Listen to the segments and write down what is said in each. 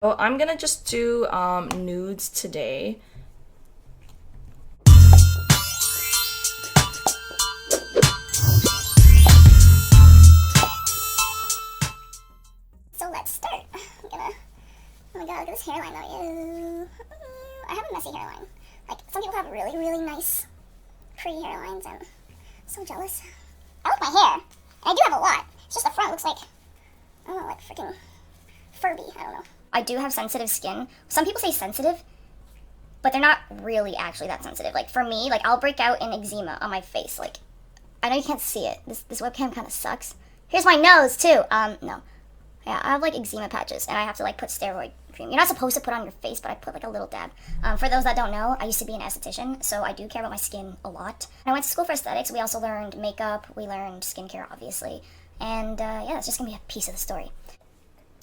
So I'm gonna just do nudes today. So let's start. I'm gonna, oh my god, look at this hairline though. Ew. I have a messy hairline. Like, some people have really, really nice, pretty hairlines, and I'm so jealous. I like my hair, and I do have a lot. It's just the front looks like, I don't know, like freaking Furby, I don't know. I do have sensitive skin. Some people say sensitive, but they're not really actually that sensitive. Like, for me, like, I'll break out in eczema on my face. Like, I know you can't see it. This webcam kind of sucks. Here's my nose, too. No. Yeah, I have, like, eczema patches, and I have to, like, put steroid cream. You're not supposed to put on your face, but I put, like, a little dab. For those that don't know, I used to be an esthetician, so I do care about my skin a lot. I went to school for aesthetics. We also learned makeup. We learned skincare, obviously. And, yeah, it's just gonna be a piece of the story.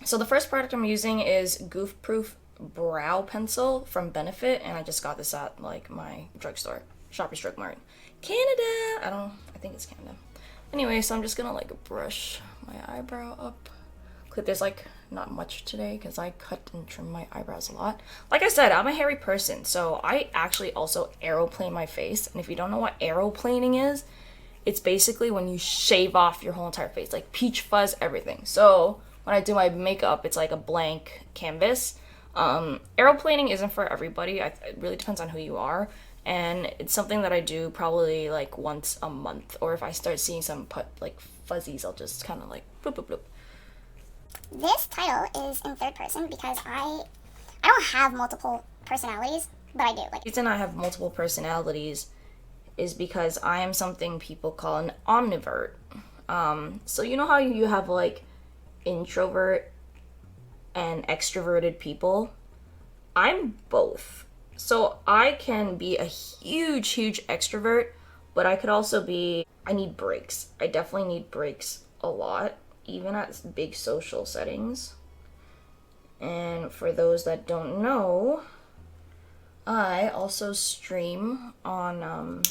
So the first product I'm using is Goof Proof Brow Pencil from Benefit, and I just got this at, like, my drugstore, Shoppers Drug Mart. Canada! I think it's Canada. Anyway, so I'm just gonna, like, brush my eyebrow up. There's like not much today because I cut and trim my eyebrows a lot. Like I said, I'm a hairy person, so I actually also aeroplane my face. And if you don't know what aeroplaning is, it's basically when you shave off your whole entire face, like peach fuzz, everything. So when I do my makeup, it's like a blank canvas. Aeroplaning isn't for everybody. It really depends on who you are. And it's something that I do probably like once a month. Or if I start seeing some like fuzzies, I'll just kind of like bloop, bloop, bloop. This title is in third person because I don't have multiple personalities, but I do. Like, The reason I have multiple personalities is because I am something people call an omnivert. So you know how you have like introvert and extroverted people? I'm both. So I can be a huge extrovert, but I could also I need breaks. I definitely need breaks a lot, even at big social settings. And for those that don't know, I also stream on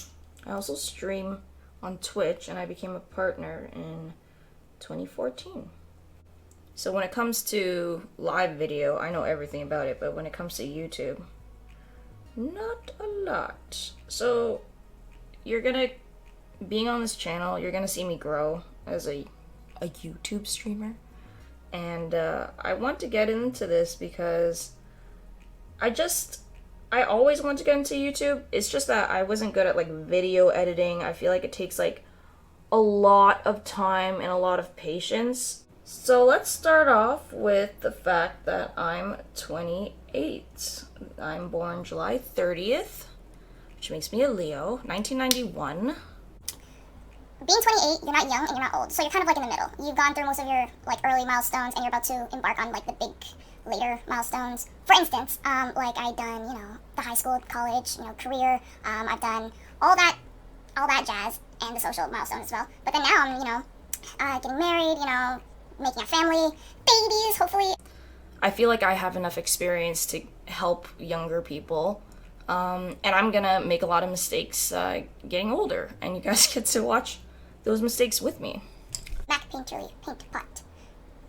Twitch, and I became a partner in 2014. So when it comes to live video, I know everything about it, but when it comes to YouTube, not a lot. So being on this channel, you're gonna see me grow as a YouTube streamer. And I want to get into this because I always want to get into YouTube. It's just that I wasn't good at like video editing. I feel like it takes like a lot of time and a lot of patience. So let's start off with the fact that I'm 28. I'm born July 30th, which makes me a Leo, 1991. being 28, you're not young and you're not old, so you're kind of like in the middle. You've gone through most of your like early milestones, and you're about to embark on like the big later milestones. For instance, like I've done, the high school, college, career. I've done all that jazz and the social milestone as well. But then now I'm, getting married, making a family, babies, hopefully. I feel like I have enough experience to help younger people. And I'm gonna make a lot of mistakes getting older, and you guys get to watch those mistakes with me. MAC paint pot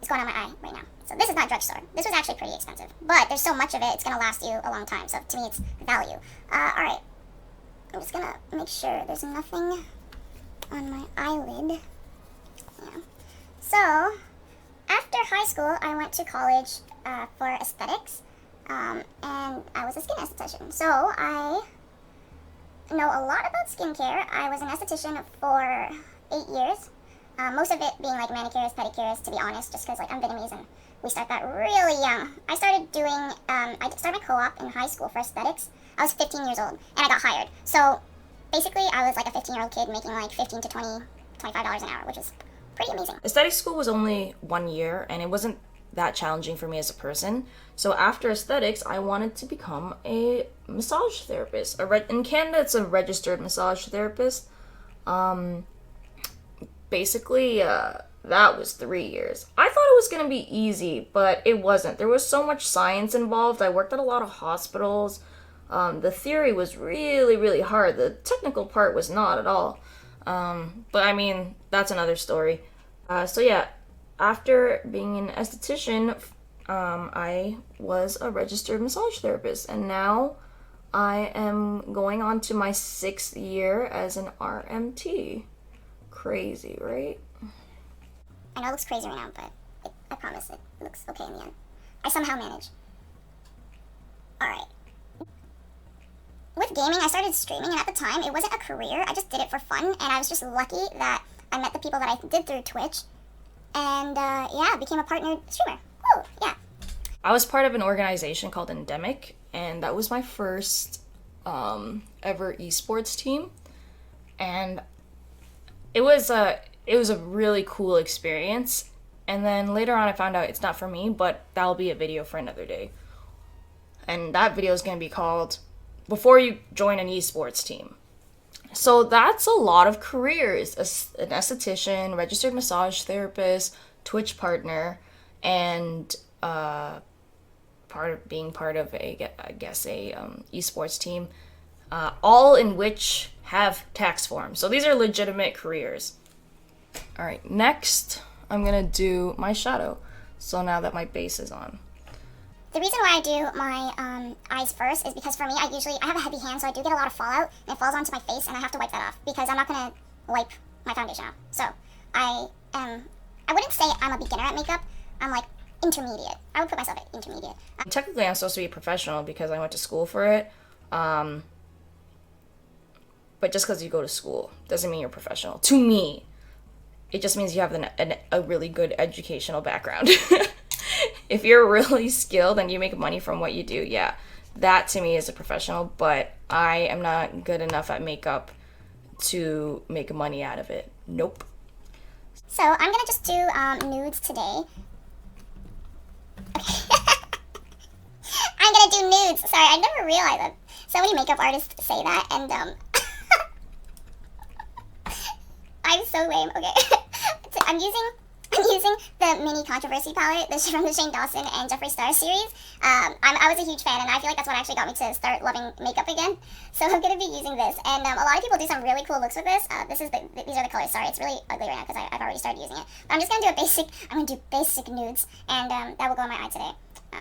is going on my eye right now. So this is not drugstore. This was actually pretty expensive, but there's so much of it, it's gonna last you a long time. So to me, it's value. All right, I'm just gonna make sure there's nothing on my eyelid. Yeah. So after high school, I went to college for aesthetics. And I was a skin esthetician. So I know a lot about skincare. I was an esthetician for 8 years. Most of it being like manicures, pedicures, to be honest, just because like I'm Vietnamese and we start that really young. I started doing, I started my co-op in high school for aesthetics. I was 15 years old and I got hired. So basically I was like a 15-year-old kid making like $15 to $25 an hour, which is pretty amazing. Aesthetic school was only 1 year, and it wasn't that challenging for me as a person. So after aesthetics, I wanted to become a massage therapist. In Canada, it's a registered massage therapist. Basically, that was 3 years. I thought it was going to be easy, but it wasn't. There was so much science involved. I worked at a lot of hospitals. The theory was really hard. The technical part was not at all. But I mean, that's another story. So yeah, after being an esthetician, I was a registered massage therapist, and now I am going on to my 6th year as an RMT. Crazy, right? I know it looks crazy right now, but I promise it looks okay in the end. I somehow manage. Alright. With gaming, I started streaming, and at the time, it wasn't a career. I just did it for fun, and I was just lucky that I met the people that I did through Twitch, and yeah, became a partnered streamer. Woo, yeah. I was part of an organization called Endemic, and that was my first ever eSports team, and it was a really cool experience. And then later on, I found out it's not for me, but that'll be a video for another day. And that video is going to be called Before You Join an Esports Team. So that's a lot of careers: an esthetician, registered massage therapist, Twitch partner, and being part of a esports team, all in which have tax forms. So these are legitimate careers. All right, next I'm gonna do my shadow. So now that my base is on. The reason why I do my eyes first is because for me, I have a heavy hand, so I do get a lot of fallout, and it falls onto my face, and I have to wipe that off because I'm not gonna wipe my foundation off. So I wouldn't say I'm a beginner at makeup. I'm like intermediate. I would put myself at intermediate. Technically, I'm supposed to be a professional because I went to school for it. But just because you go to school doesn't mean you're professional. To me, it just means you have a really good educational background. If you're really skilled and you make money from what you do, yeah, that to me is a professional. But I am not good enough at makeup to make money out of it. Nope. So I'm gonna just do nudes today. Okay. I'm gonna do nudes. Sorry, I never realized that so many makeup artists say that, and I'm so lame. Okay. I'm using the mini controversy palette. This is from the Shane Dawson and Jeffree Star series. I was a huge fan, and I feel like that's what actually got me to start loving makeup again. So I'm gonna be using this, and a lot of people do some really cool looks with this. These are the colors. Sorry, it's really ugly right now because I've already started using it. But I'm just gonna do basic nudes, and that will go on my eye today.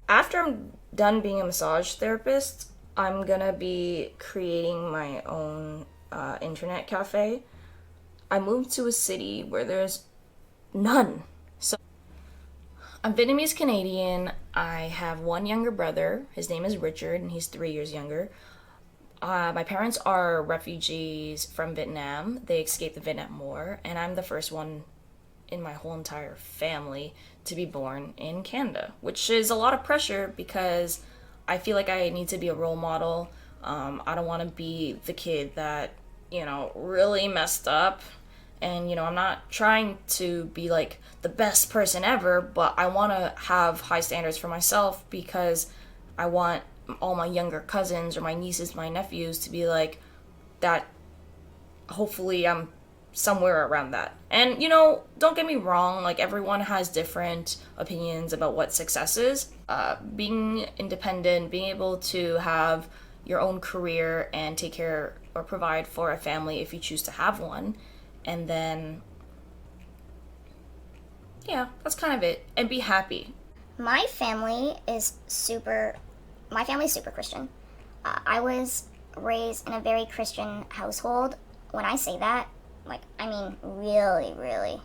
After I'm done being a massage therapist, I'm gonna be creating my own internet cafe. I moved to a city where there's none. So I'm Vietnamese Canadian. I have one younger brother. His name is Richard, and he's 3 years younger. My parents are refugees from Vietnam. They escaped the Vietnam War, and I'm the first one in my whole entire family to be born in Canada, which is a lot of pressure because I feel like I need to be a role model. I don't want to be the kid that, really messed up. And, I'm not trying to be like the best person ever, but I want to have high standards for myself because I want all my younger cousins or my nieces, my nephews to be like that. Hopefully I'm somewhere around that. And, don't get me wrong, like everyone has different opinions about what success is. Being independent, being able to have your own career and take care or provide for a family if you choose to have one. And then, yeah, that's kind of it. And be happy. My family is super Christian. I was raised in a very Christian household. When I say that, I mean really, really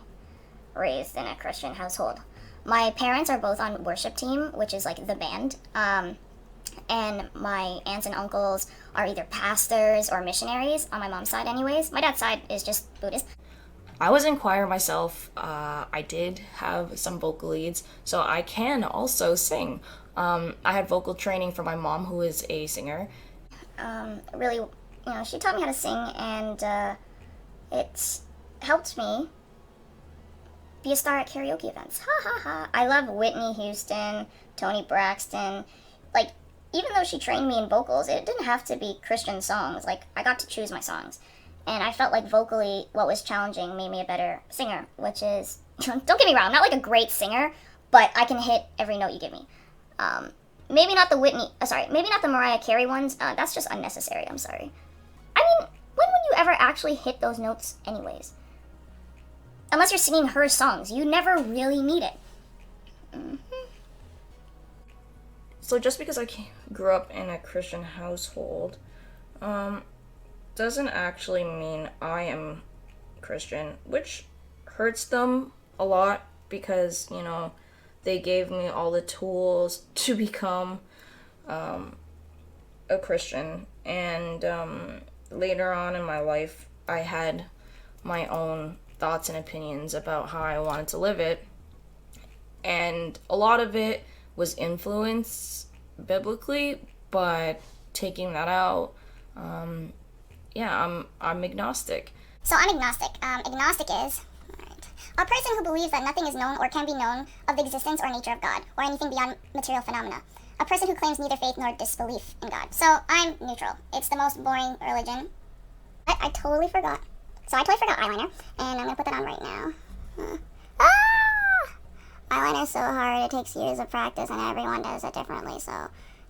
raised in a Christian household. My parents are both on worship team, which is like the band. And my aunts and uncles are either pastors or missionaries, on my mom's side anyways. My dad's side is just Buddhist. I was in choir myself. I did have some vocal leads, so I can also sing. I had vocal training from my mom, who is a singer. Really, she taught me how to sing, and it helped me be a star at karaoke events. Ha ha ha. I love Whitney Houston, Toni Braxton. Even though she trained me in vocals, it didn't have to be Christian songs. I got to choose my songs. And I felt like vocally what was challenging made me a better singer, which is, don't get me wrong, I'm not like a great singer, but I can hit every note you give me. Maybe not the Mariah Carey ones. That's just unnecessary, I'm sorry. I mean, when would you ever actually hit those notes anyways? Unless you're singing her songs, you never really need it. So just because I grew up in a Christian household, doesn't actually mean I am Christian, which hurts them a lot because, you know, they gave me all the tools to become a Christian. And later on in my life, I had my own thoughts and opinions about how I wanted to live it. And a lot of it was influenced biblically, but taking that out, I'm agnostic. So I'm agnostic. Agnostic is a person who believes that nothing is known or can be known of the existence or nature of God, or anything beyond material phenomena. A person who claims neither faith nor disbelief in God. So I'm neutral. It's the most boring religion. I totally forgot. So I totally forgot eyeliner, and I'm going to put that on right now. Eyeliner is so hard, it takes years of practice, and everyone does it differently, so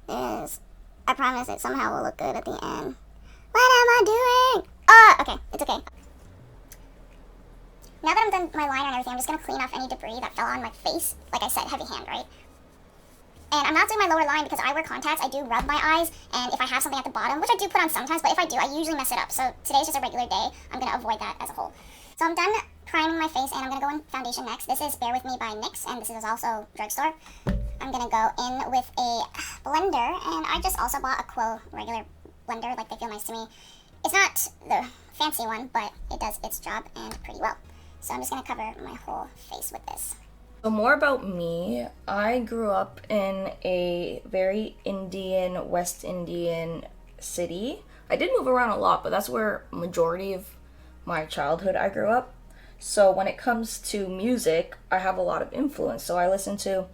I promise it somehow will look good at the end. What am I doing? Okay, it's okay. Now that I'm done my liner and everything, I'm just going to clean off any debris that fell on my face. Like I said, heavy hand, right? And I'm not doing my lower line because I wear contacts. I do rub my eyes, and if I have something at the bottom, which I do put on sometimes, but if I do, I usually mess it up. So today's just a regular day. I'm going to avoid that as a whole. So I'm done priming my face, and I'm going to go in foundation next. This is Bear With Me by NYX, and this is also drugstore. I'm going to go in with a blender, and I just also bought a Quo regular blender. Like, they feel nice to me. It's not the fancy one, but it does its job and pretty well. So I'm just going to cover my whole face with this. So more about me. I grew up in a very Indian, West Indian city. I did move around a lot, but that's where majority of my childhood I grew up. So when it comes to music, I have a lot of influence. So I listen to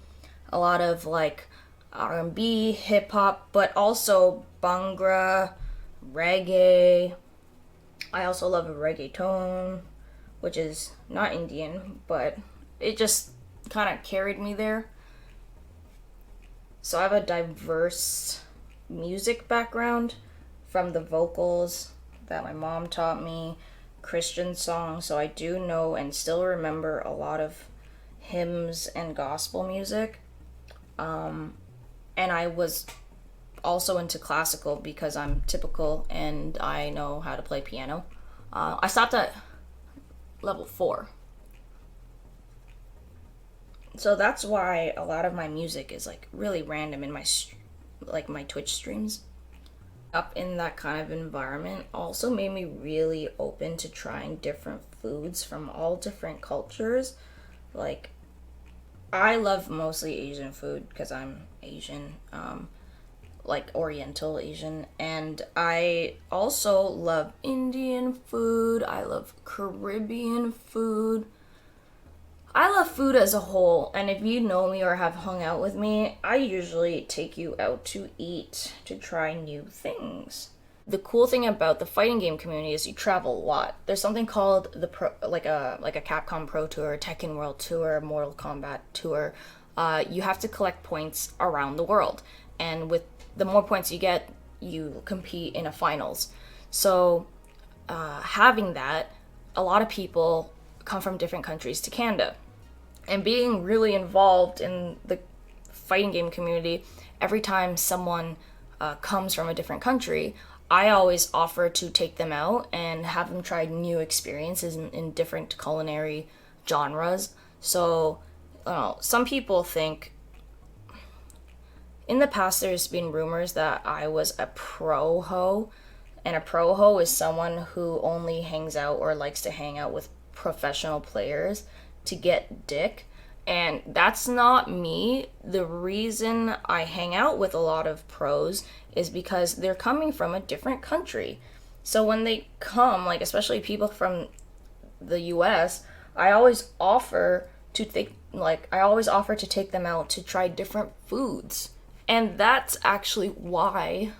a lot of like R&B, hip hop, but also Bhangra, reggae. I also love reggaeton, which is not Indian, but it just kind of carried me there. So I have a diverse music background, from the vocals that my mom taught me, Christian songs, so I do know and still remember a lot of hymns and gospel music. And I was also into classical because I'm typical and I know how to play piano. I stopped at level 4. So that's why a lot of my music is like really random in my my Twitch streams. Up in that kind of environment also made me really open to trying different foods from all different cultures. Like, I love mostly Asian food because I'm Asian, like Oriental Asian, and I also love Indian food. I love Caribbean food. I love food as a whole, and if you know me or have hung out with me, I usually take you out to eat, to try new things. The cool thing about the fighting game community is you travel a lot. There's something called the like a Capcom Pro Tour, Tekken World Tour, Mortal Kombat Tour. You have to collect points around the world, and with the more points you get, you compete in a finals. So having that, a lot of people come from different countries to Canada. And being really involved in the fighting game community, every time someone comes from a different country, I always offer to take them out and have them try new experiences in different culinary genres. So, some people think, in the past there's been rumors that I was a pro ho, and a pro ho is someone who only hangs out or likes to hang out with professional players to get dick, and that's not me. The reason I hang out with a lot of pros is because they're coming from a different country. So when they come, like especially people from the US, I always offer to take them out to try different foods. And that's actually why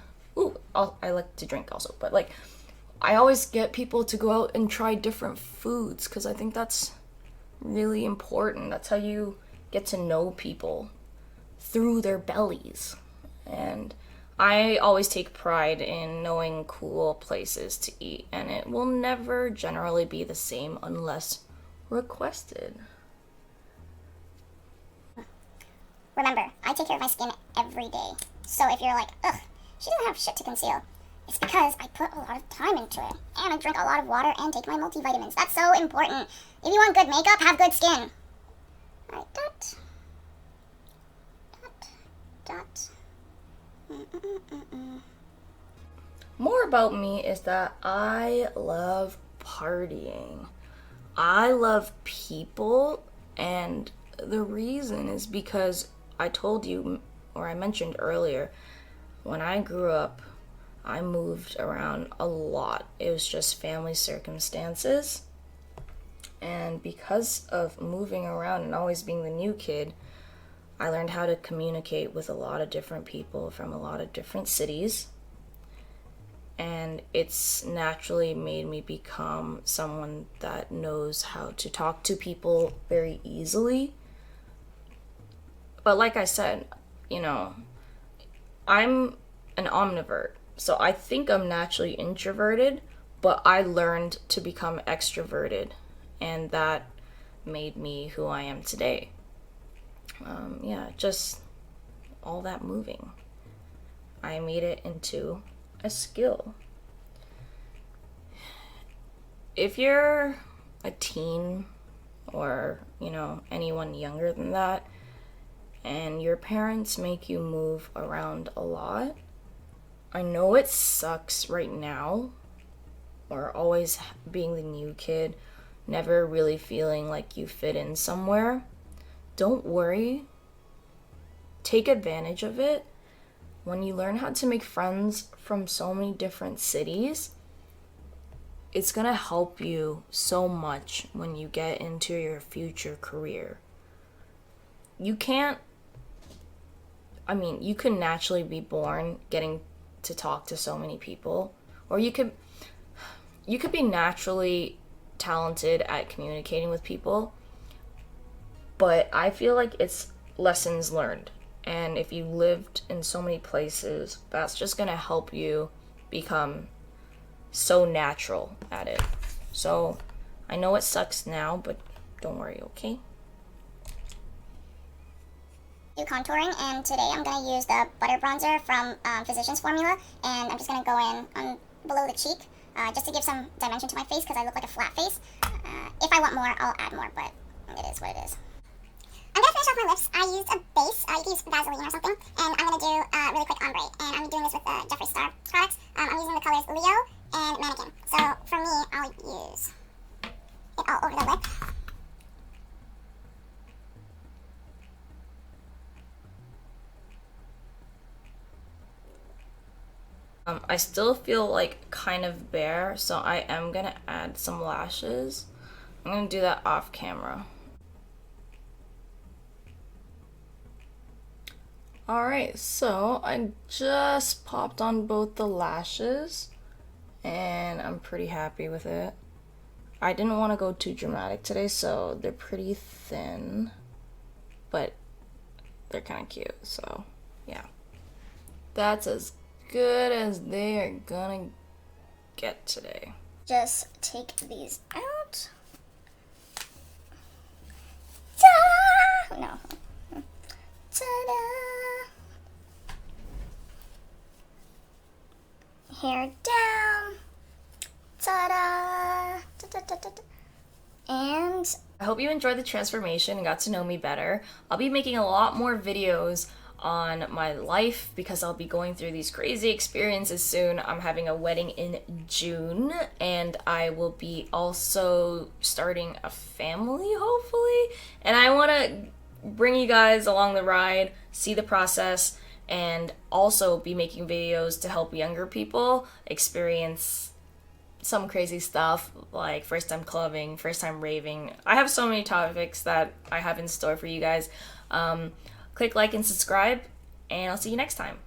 I like to drink also, but like I always get people to go out and try different foods because I think that's really important. That's how you get to know people, through their bellies. And I always take pride in knowing cool places to eat, and it will never generally be the same unless requested. Remember, I take care of my skin every day. So if you're like, ugh, she doesn't have shit to conceal, it's because I put a lot of time into it. And I drink a lot of water and take my multivitamins. That's so important. If you want good makeup, have good skin. Alright, dot. More about me is that I love partying. I love people, and the reason is because I told you, or I mentioned earlier, when I grew up, I moved around a lot. It was just family circumstances. And because of moving around and always being the new kid, I learned how to communicate with a lot of different people from a lot of different cities. And it's naturally made me become someone that knows how to talk to people very easily. But like I said, I'm an omnivore. So I think I'm naturally introverted, but I learned to become extroverted. And that made me who I am today. Just all that moving. I made it into a skill. If you're a teen or, anyone younger than that, and your parents make you move around a lot, I know it sucks right now, or always being the new kid, never really feeling like you fit in somewhere. Don't worry. Take advantage of it. When you learn how to make friends from so many different cities, it's gonna help you so much when you get into your future career. You can naturally be born getting to talk to so many people, or you could be naturally talented at communicating with people, but I feel like it's lessons learned. And if you lived in so many places, that's just gonna help you become so natural at it. So I know it sucks now, but don't worry, okay? Do contouring, and today I'm going to use the butter bronzer from Physicians Formula, and I'm just going to go in on below the cheek just to give some dimension to my face because I look like a flat face. If I want more, I'll add more, but it is what it is. I'm going to finish off my lips. I used a base. You can use Vaseline or something, and I'm going to do a really quick ombre, and I'm doing this with Jeffree Star products. I'm using the colors Leo and Mannequin. So for me, I'll use it all over the lip. I still feel like kind of bare, so I am gonna add some lashes. I'm gonna do that off camera. Alright, so I just popped on both the lashes, and I'm pretty happy with it. I didn't want to go too dramatic today, so they're pretty thin, but they're kind of cute, so yeah. That's as good as they are gonna get today. Just take these out. Ta-da! No. Ta-da! Hair down. Ta-da! Ta-da-da-da-da. And I hope you enjoyed the transformation and got to know me better. I'll be making a lot more videos on my life because I'll be going through these crazy experiences soon. I'm having a wedding in June, and I will be also starting a family, hopefully. And I want to bring you guys along the ride, see the process, and also be making videos to help younger people experience some crazy stuff like first time clubbing, first time raving. I have so many topics that I have in store for you guys. Click like and subscribe, and I'll see you next time.